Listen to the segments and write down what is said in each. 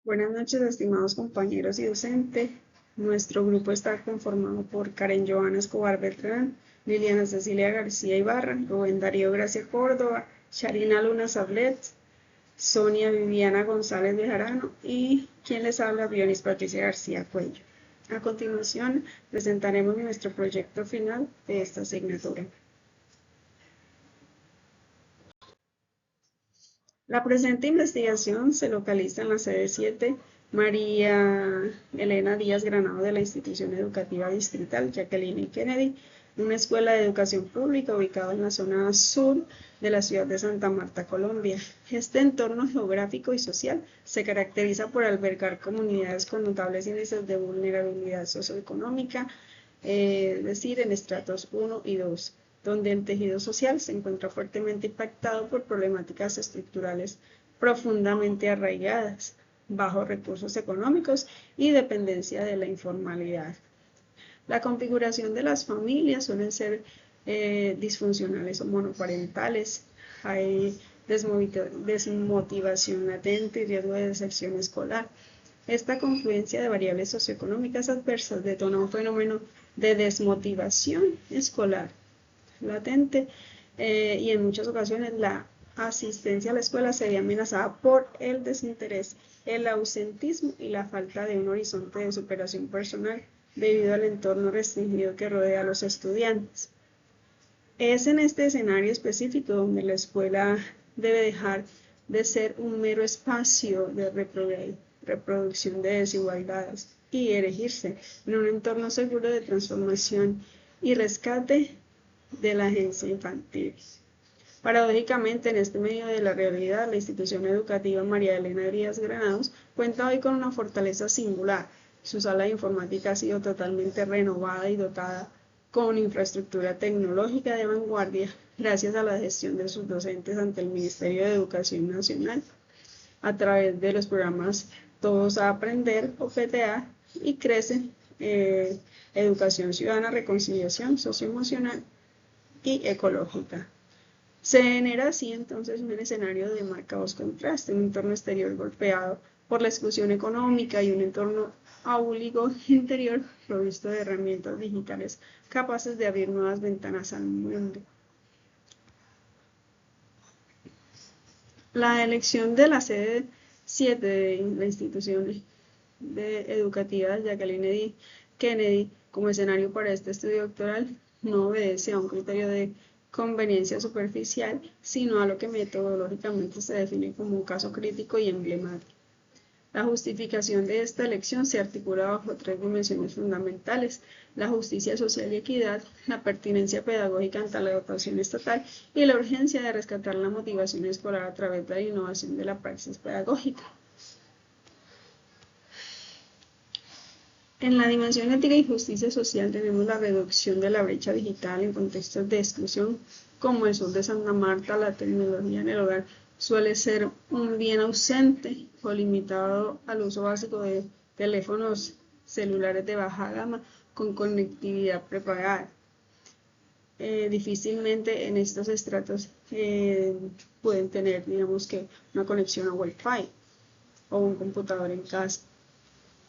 Buenas noches, estimados compañeros y docentes. Nuestro grupo está conformado por Karen Joana Escobar Beltrán, Liliana Cecilia García Ibarra, Rubén Darío Gracia Córdoba, Sharina Luna Sablet, Sonia Viviana González Bejarano y quien les habla, Bionis Patricia García Cuello. A continuación, presentaremos nuestro proyecto final de esta asignatura. La presente investigación se localiza en la sede 7 María Elena Díaz Granado de la Institución Educativa Distrital Jacqueline Kennedy, una escuela de educación pública ubicada en la zona sur de la ciudad de Santa Marta, Colombia. Este entorno geográfico y social se caracteriza por albergar comunidades con notables índices de vulnerabilidad socioeconómica, es decir, en estratos 1 y 2, donde el tejido social se encuentra fuertemente impactado por problemáticas estructurales profundamente arraigadas, bajos recursos económicos y dependencia de la informalidad. La configuración de las familias suelen ser disfuncionales o monoparentales, hay desmotivación latente y riesgo de deserción escolar. Esta confluencia de variables socioeconómicas adversas detona un fenómeno de desmotivación escolar latente y en muchas ocasiones la asistencia a la escuela se ve amenazada por el desinterés, el ausentismo y la falta de un horizonte de superación personal debido al entorno restringido que rodea a los estudiantes. Es en este escenario específico donde la escuela debe dejar de ser un mero espacio de reproducción de desigualdades y erigirse en un entorno seguro de transformación y rescate de la agencia infantil. Paradójicamente, en este medio de la realidad, la institución educativa María Elena Díaz Granados cuenta hoy con una fortaleza singular. Su sala de informática ha sido totalmente renovada y dotada con infraestructura tecnológica de vanguardia, gracias a la gestión de sus docentes ante el Ministerio de Educación Nacional, a través de los programas Todos a Aprender o PTA y Crece, Educación Ciudadana, Reconciliación Socioemocional y Ecológica. Se genera así entonces un escenario de marcados contrastes, un entorno exterior golpeado por la exclusión económica y un entorno áulico interior provisto de herramientas digitales capaces de abrir nuevas ventanas al mundo. La elección de la sede 7 de la institución educativa Jacqueline Kennedy como escenario para este estudio doctoral no obedece a un criterio de conveniencia superficial, sino a lo que metodológicamente se define como un caso crítico y emblemático. La justificación de esta elección se articula bajo tres dimensiones fundamentales: la justicia social y equidad, la pertinencia pedagógica ante la dotación estatal y la urgencia de rescatar la motivación escolar a través de la innovación de la praxis pedagógica. En la dimensión ética y justicia social tenemos la reducción de la brecha digital en contextos de exclusión como el sur de Santa Marta. La tecnología en el hogar suele ser un bien ausente o limitado al uso básico de teléfonos celulares de baja gama con conectividad prepagada. Difícilmente en estos estratos pueden tener, digamos que, una conexión a Wi-Fi o un computador en casa,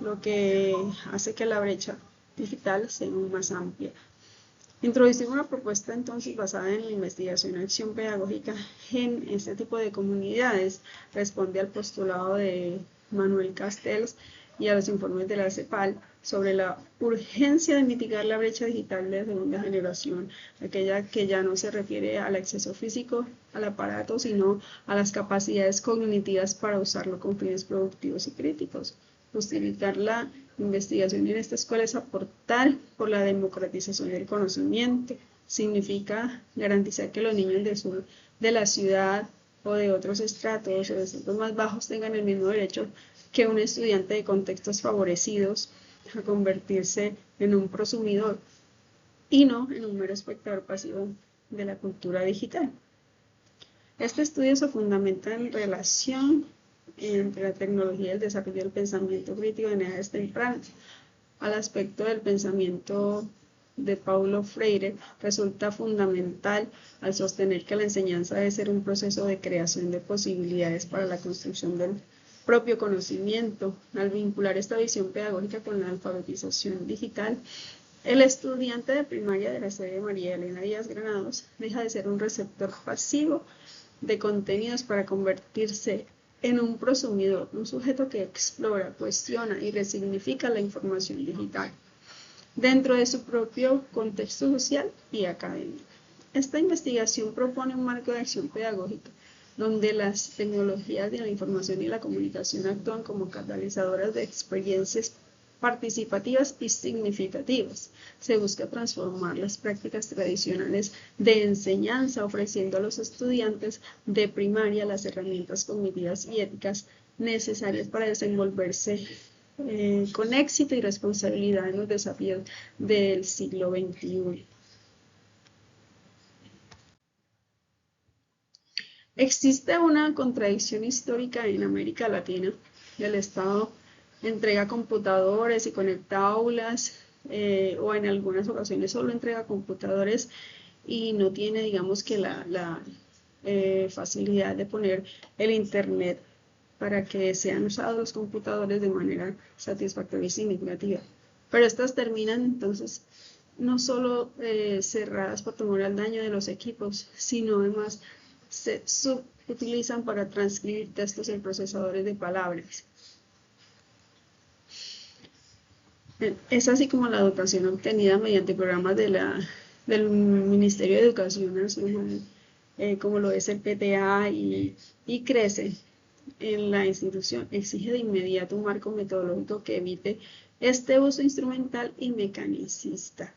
lo que hace que la brecha digital sea aún más amplia. Introducimos una propuesta entonces basada en la investigación y acción pedagógica en este tipo de comunidades. Responde al postulado de Manuel Castells y a los informes de la CEPAL sobre la urgencia de mitigar la brecha digital de segunda generación, aquella que ya no se refiere al acceso físico al aparato, sino a las capacidades cognitivas para usarlo con fines productivos y críticos. Justificar la investigación en esta escuela es aportar por la democratización del conocimiento. Significa garantizar que los niños de la ciudad o de otros estratos o de estratos más bajos tengan el mismo derecho que un estudiante de contextos favorecidos a convertirse en un prosumidor y no en un mero espectador pasivo de la cultura digital. Este estudio se fundamenta en relación entre la tecnología y el desarrollo del pensamiento crítico en edades tempranas. Al aspecto del pensamiento de Paulo Freire resulta fundamental al sostener que la enseñanza debe ser un proceso de creación de posibilidades para la construcción del propio conocimiento. Al vincular esta visión pedagógica con la alfabetización digital, el estudiante de primaria de la sede María Elena Díaz Granados deja de ser un receptor pasivo de contenidos para convertirse en un prosumidor, un sujeto que explora, cuestiona y resignifica la información digital dentro de su propio contexto social y académico. Esta investigación propone un marco de acción pedagógica donde las tecnologías de la información y la comunicación actúan como catalizadoras de experiencias participativas y significativas. Se busca transformar las prácticas tradicionales de enseñanza, ofreciendo a los estudiantes de primaria las herramientas cognitivas y éticas necesarias para desenvolverse con éxito y responsabilidad en los desafíos del siglo XXI. Existe una contradicción histórica en América Latina. El Estado entrega computadores y conecta aulas, o en algunas ocasiones solo entrega computadores y no tiene, digamos que la facilidad de poner el internet para que sean usados los computadores de manera satisfactoria y significativa. Pero estas terminan entonces no solo cerradas por temor al daño de los equipos, sino además se subutilizan para transcribir textos en procesadores de palabras. Es así como la educación obtenida mediante programas del Ministerio de Educación Nacional, como lo es el PTA y crece en la institución, exige de inmediato un marco metodológico que evite este uso instrumental y mecanicista.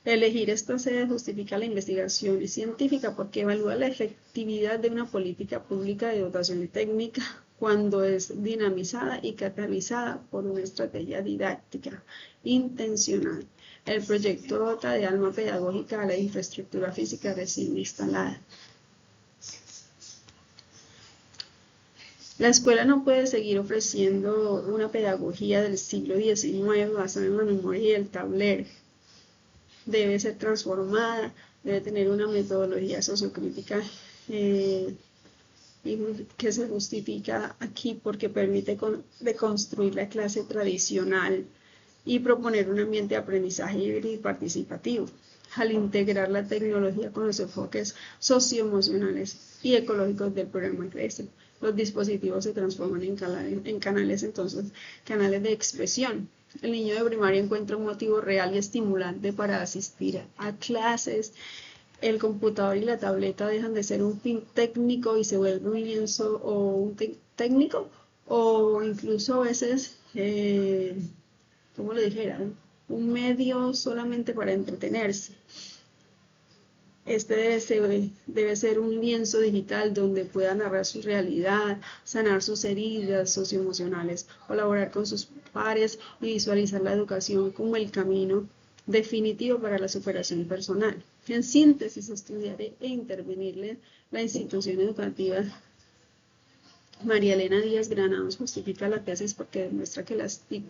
Elegir esta sede justifica la investigación científica porque evalúa la efectividad de una política pública de dotación técnica cuando es dinamizada y catalizada por una estrategia didáctica intencional. El proyecto dota de alma pedagógica a la infraestructura física recién instalada. La escuela no puede seguir ofreciendo una pedagogía del siglo XIX basada en la memoria y el tablero. Debe ser transformada, debe tener una metodología sociocrítica que se justifica aquí porque permite deconstruir la clase tradicional y proponer un ambiente de aprendizaje híbrido y participativo. Al integrar la tecnología con los enfoques socioemocionales y ecológicos del programa CRECE, los dispositivos se transforman en canales de expresión. El niño de primaria encuentra un motivo real y estimulante para asistir a clases. El computador y la tableta dejan de ser un fin técnico y se vuelve un lienzo o un técnico, o incluso a veces, como le dijera, un medio solamente para entretenerse. Este debe ser un lienzo digital donde pueda narrar su realidad, sanar sus heridas socioemocionales, colaborar con sus pares y visualizar la educación como el camino definitivo para la superación personal. En síntesis, estudiar e intervenirle la institución educativa María Elena Díaz Granados justifica la tesis porque demuestra que las TIC,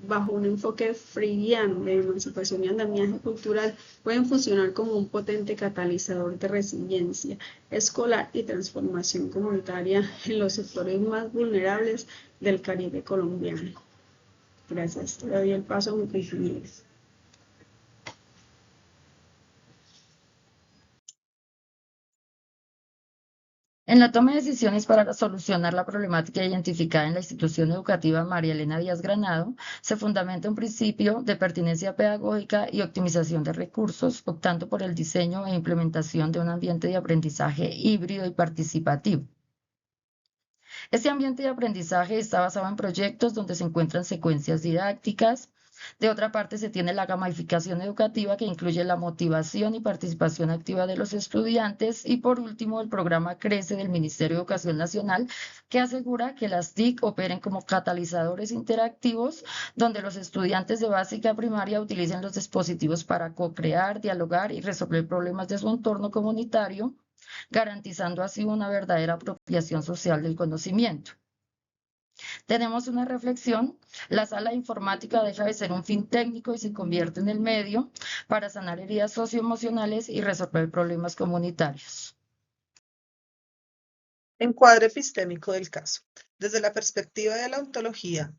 bajo un enfoque freudiano de emancipación y andamiaje cultural, pueden funcionar como un potente catalizador de resiliencia escolar y transformación comunitaria en los sectores más vulnerables del Caribe colombiano. Gracias. Le doy el paso a mis compañeros. En la toma de decisiones para solucionar la problemática identificada en la institución educativa María Elena Díaz Granado, se fundamenta un principio de pertinencia pedagógica y optimización de recursos, optando por el diseño e implementación de un ambiente de aprendizaje híbrido y participativo. Este ambiente de aprendizaje está basado en proyectos donde se encuentran secuencias didácticas. De otra parte, se tiene la gamificación educativa que incluye la motivación y participación activa de los estudiantes. Y por último, el programa CRECE del Ministerio de Educación Nacional, que asegura que las TIC operen como catalizadores interactivos, donde los estudiantes de básica primaria utilicen los dispositivos para co-crear, dialogar y resolver problemas de su entorno comunitario, garantizando así una verdadera apropiación social del conocimiento. Tenemos una reflexión: la sala de informática deja de ser un fin técnico y se convierte en el medio para sanar heridas socioemocionales y resolver problemas comunitarios. Encuadre epistémico del caso. Desde la perspectiva de la ontología,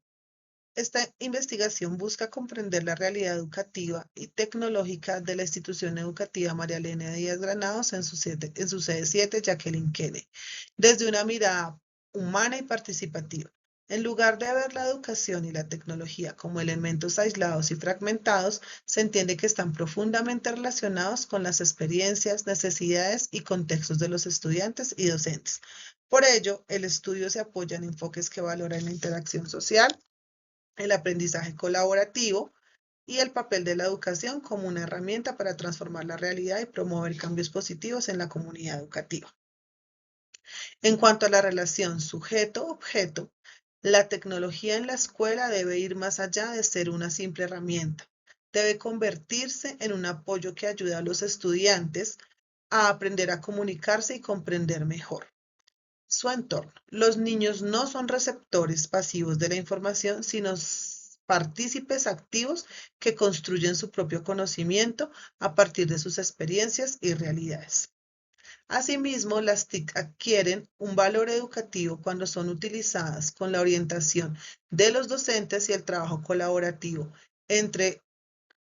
esta investigación busca comprender la realidad educativa y tecnológica de la institución educativa María Elena Díaz Granados en su sede 7, Jacqueline Kennedy, desde una mirada humana y participativa. En lugar de ver la educación y la tecnología como elementos aislados y fragmentados, se entiende que están profundamente relacionados con las experiencias, necesidades y contextos de los estudiantes y docentes. Por ello, el estudio se apoya en enfoques que valoran la interacción social, el aprendizaje colaborativo y el papel de la educación como una herramienta para transformar la realidad y promover cambios positivos en la comunidad educativa. En cuanto a la relación sujeto-objeto, la tecnología en la escuela debe ir más allá de ser una simple herramienta. Debe convertirse en un apoyo que ayude a los estudiantes a aprender a comunicarse y comprender mejor su entorno. Los niños no son receptores pasivos de la información, sino partícipes activos que construyen su propio conocimiento a partir de sus experiencias y realidades. Asimismo, las TIC adquieren un valor educativo cuando son utilizadas con la orientación de los docentes y el trabajo colaborativo entre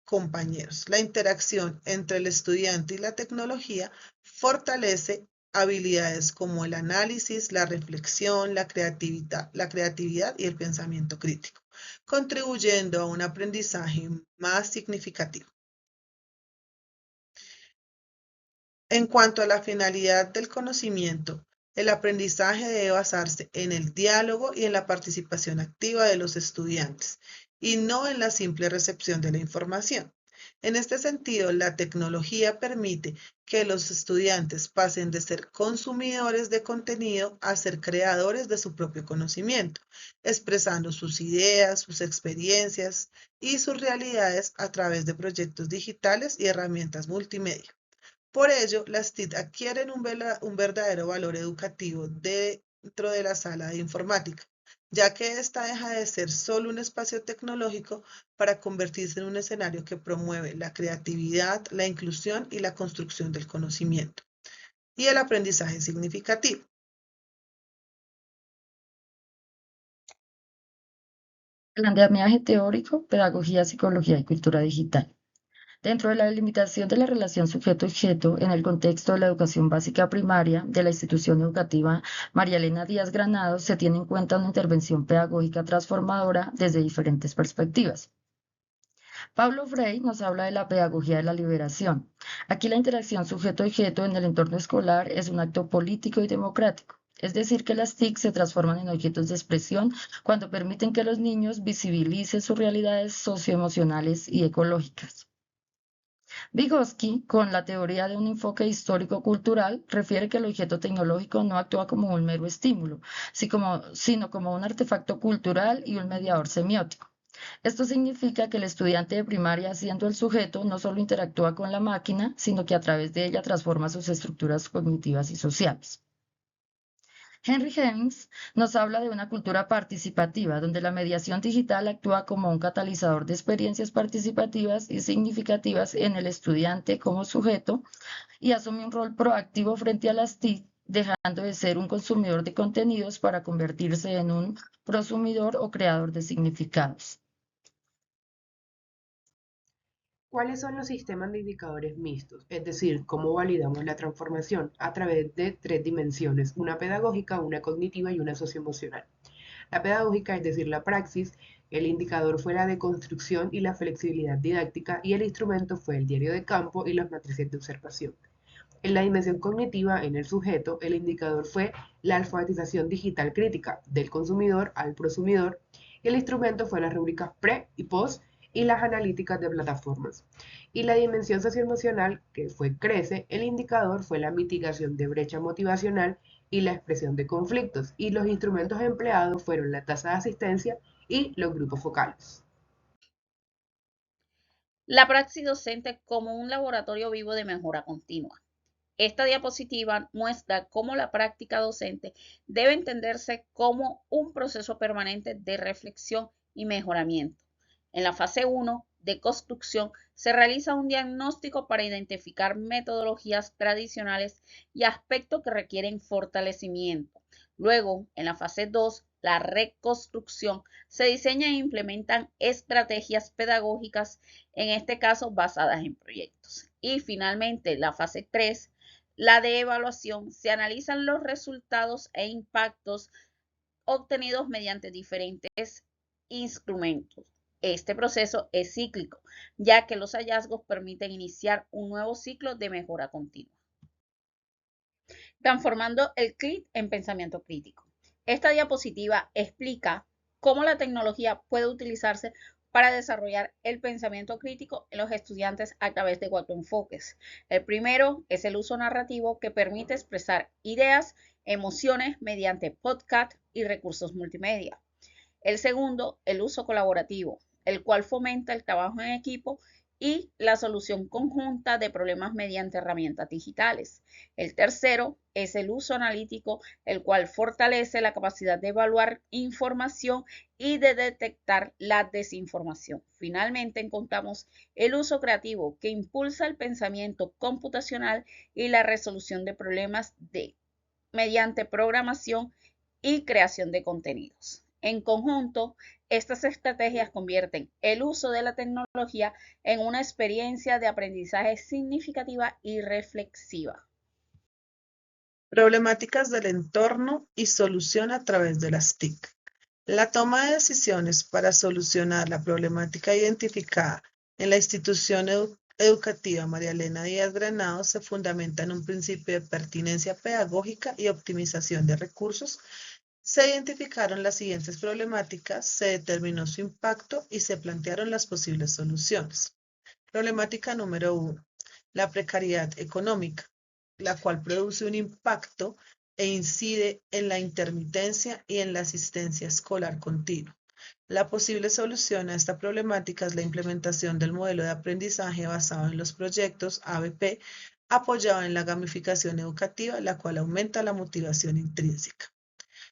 compañeros. La interacción entre el estudiante y la tecnología fortalece habilidades como el análisis, la reflexión, la creatividad y el pensamiento crítico, contribuyendo a un aprendizaje más significativo. En cuanto a la finalidad del conocimiento, el aprendizaje debe basarse en el diálogo y en la participación activa de los estudiantes, y no en la simple recepción de la información. En este sentido, la tecnología permite que los estudiantes pasen de ser consumidores de contenido a ser creadores de su propio conocimiento, expresando sus ideas, sus experiencias y sus realidades a través de proyectos digitales y herramientas multimedia. Por ello, las TIC adquieren un verdadero valor educativo dentro de la sala de informática, ya que ésta deja de ser solo un espacio tecnológico para convertirse en un escenario que promueve la creatividad, la inclusión y la construcción del conocimiento y el aprendizaje significativo. Planteamiento teórico, pedagogía, psicología y cultura digital. Dentro de la delimitación de la relación sujeto-objeto en el contexto de la educación básica primaria de la institución educativa María Elena Díaz Granados, se tiene en cuenta una intervención pedagógica transformadora desde diferentes perspectivas. Paulo Freire nos habla de la pedagogía de la liberación. Aquí la interacción sujeto-objeto en el entorno escolar es un acto político y democrático. Es decir, que las TIC se transforman en objetos de expresión cuando permiten que los niños visibilicen sus realidades socioemocionales y ecológicas. Vygotsky, con la teoría de un enfoque histórico-cultural, refiere que el objeto tecnológico no actúa como un mero estímulo, sino como un artefacto cultural y un mediador semiótico. Esto significa que el estudiante de primaria, siendo el sujeto, no solo interactúa con la máquina, sino que a través de ella transforma sus estructuras cognitivas y sociales. Henry James nos habla de una cultura participativa, donde la mediación digital actúa como un catalizador de experiencias participativas y significativas en el estudiante como sujeto y asume un rol proactivo frente a las TIC, dejando de ser un consumidor de contenidos para convertirse en un prosumidor o creador de significados. ¿Cuáles son los sistemas de indicadores mixtos? Es decir, cómo validamos la transformación a través de tres dimensiones, una pedagógica, una cognitiva y una socioemocional. La pedagógica, es decir, la praxis, el indicador fue la deconstrucción y la flexibilidad didáctica y el instrumento fue el diario de campo y las matrices de observación. En la dimensión cognitiva, en el sujeto, el indicador fue la alfabetización digital crítica del consumidor al prosumidor y el instrumento fue las rúbricas pre y post y las analíticas de plataformas. Y la dimensión socioemocional, que fue crece, el indicador fue la mitigación de brecha motivacional y la expresión de conflictos, y los instrumentos empleados fueron la tasa de asistencia y los grupos focales. La praxis docente como un laboratorio vivo de mejora continua. Esta diapositiva muestra cómo la práctica docente debe entenderse como un proceso permanente de reflexión y mejoramiento. En la fase 1 de construcción, se realiza un diagnóstico para identificar metodologías tradicionales y aspectos que requieren fortalecimiento. Luego, en la fase 2, la reconstrucción, se diseñan e implementan estrategias pedagógicas, en este caso basadas en proyectos. Y finalmente, la fase 3, la de evaluación, se analizan los resultados e impactos obtenidos mediante diferentes instrumentos. Este proceso es cíclico, ya que los hallazgos permiten iniciar un nuevo ciclo de mejora continua. Transformando el CLIT en pensamiento crítico. Esta diapositiva explica cómo la tecnología puede utilizarse para desarrollar el pensamiento crítico en los estudiantes a través de 4 enfoques. El primero es el uso narrativo, que permite expresar ideas, emociones mediante podcast y recursos multimedia. El segundo, el uso colaborativo, el cual fomenta el trabajo en equipo y la solución conjunta de problemas mediante herramientas digitales. El tercero es el uso analítico, el cual fortalece la capacidad de evaluar información y de detectar la desinformación. Finalmente encontramos el uso creativo, que impulsa el pensamiento computacional y la resolución de problemas mediante programación y creación de contenidos. En conjunto, estas estrategias convierten el uso de la tecnología en una experiencia de aprendizaje significativa y reflexiva. Problemáticas del entorno y solución a través de las TIC. La toma de decisiones para solucionar la problemática identificada en la institución educativa María Elena Díaz Granados se fundamenta en un principio de pertinencia pedagógica y optimización de recursos. Se identificaron las siguientes problemáticas, se determinó su impacto y se plantearon las posibles soluciones. Problemática número 1. La precariedad económica, la cual produce un impacto e incide en la intermitencia y en la asistencia escolar continua. La posible solución a esta problemática es la implementación del modelo de aprendizaje basado en los proyectos ABP, apoyado en la gamificación educativa, la cual aumenta la motivación intrínseca.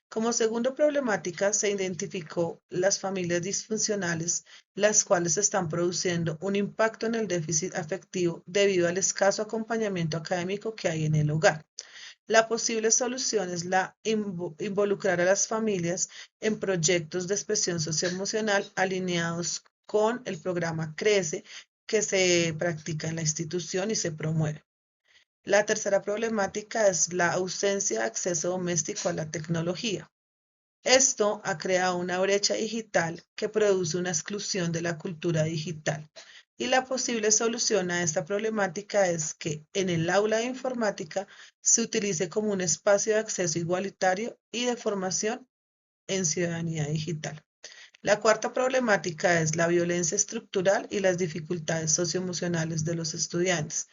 Como segunda problemática, se identificó las familias disfuncionales, las cuales están produciendo un impacto en el déficit afectivo debido al escaso acompañamiento académico que hay en el hogar. La posible solución es involucrar a las familias en proyectos de expresión socioemocional alineados con el programa CRECE, que se practica en la institución y se promueve. La tercera problemática es la ausencia de acceso doméstico a la tecnología. Esto ha creado una brecha digital que produce una exclusión de la cultura digital. Y la posible solución a esta problemática es que en el aula de informática se utilice como un espacio de acceso igualitario y de formación en ciudadanía digital. La cuarta problemática es la violencia estructural y las dificultades socioemocionales de los estudiantes.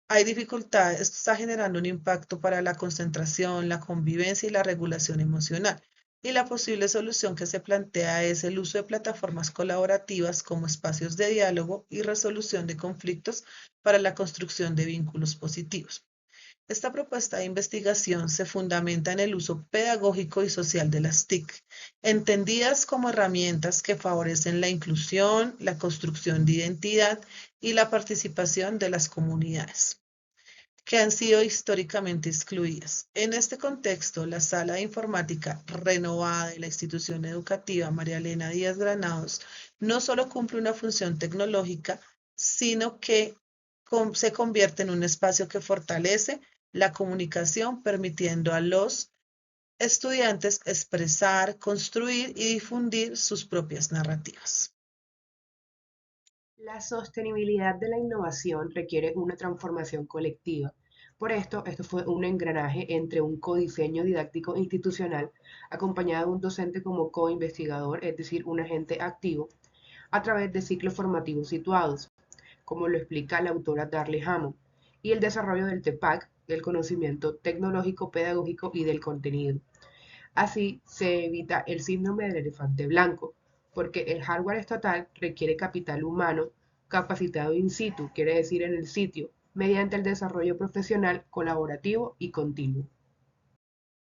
Hay dificultades, esto está generando un impacto para la concentración, la convivencia y la regulación emocional. Y la posible solución que se plantea es el uso de plataformas colaborativas como espacios de diálogo y resolución de conflictos para la construcción de vínculos positivos. Esta propuesta de investigación se fundamenta en el uso pedagógico y social de las TIC, entendidas como herramientas que favorecen la inclusión, la construcción de identidad y la participación de las comunidades que han sido históricamente excluidas. En este contexto, la Sala de Informática renovada de la institución educativa María Elena Díaz Granados no solo cumple una función tecnológica, sino que se convierte en un espacio que fortalece la comunicación, permitiendo a los estudiantes expresar, construir y difundir sus propias narrativas. La sostenibilidad de la innovación requiere una transformación colectiva. Por esto fue un engranaje entre un codiseño didáctico institucional, acompañado de un docente como co-investigador, es decir, un agente activo, a través de ciclos formativos situados, como lo explica la autora Darley Hammond, y el desarrollo del TEPAC, del conocimiento tecnológico, pedagógico y del contenido. Así se evita el síndrome del elefante blanco, porque el hardware estatal requiere capital humano capacitado in situ, quiere decir en el sitio, mediante el desarrollo profesional, colaborativo y continuo.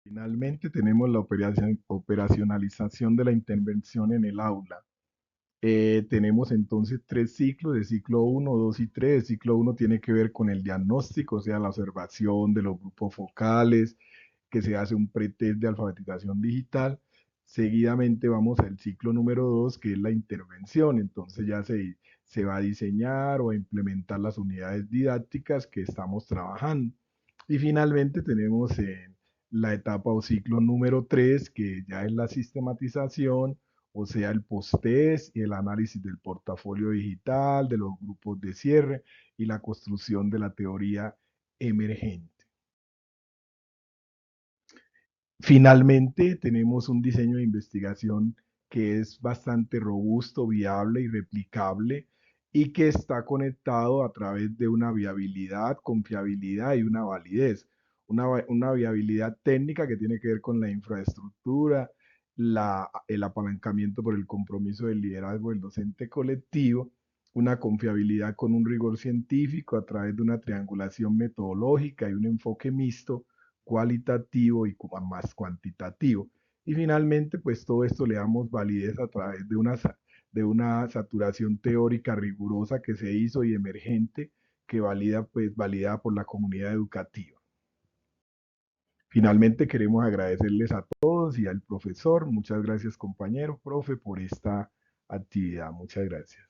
Finalmente tenemos la operacionalización de la intervención en el aula. Tenemos entonces 3 ciclos, de ciclo 1, 2 y 3. El ciclo 1 tiene que ver con el diagnóstico, o sea, la observación de los grupos focales, que se hace un pretest de alfabetización digital. Seguidamente vamos al ciclo número 2, que es la intervención. Entonces ya se va a diseñar o a implementar las unidades didácticas que estamos trabajando. Y finalmente tenemos la etapa o ciclo número 3, que ya es la sistematización, o sea, el post-test y el análisis del portafolio digital, de los grupos de cierre y la construcción de la teoría emergente. Finalmente, tenemos un diseño de investigación que es bastante robusto, viable y replicable y que está conectado a través de una viabilidad, confiabilidad y una validez. Una viabilidad técnica que tiene que ver con la infraestructura, el apalancamiento por el compromiso del liderazgo del docente colectivo, una confiabilidad con un rigor científico a través de una triangulación metodológica y un enfoque mixto cualitativo y más cuantitativo. Y finalmente, pues todo esto le damos validez a través de una saturación teórica rigurosa que se hizo y emergente que validada por la comunidad educativa. Finalmente queremos agradecerles a todos y al profesor. Muchas gracias compañero, profe, por esta actividad. Muchas gracias.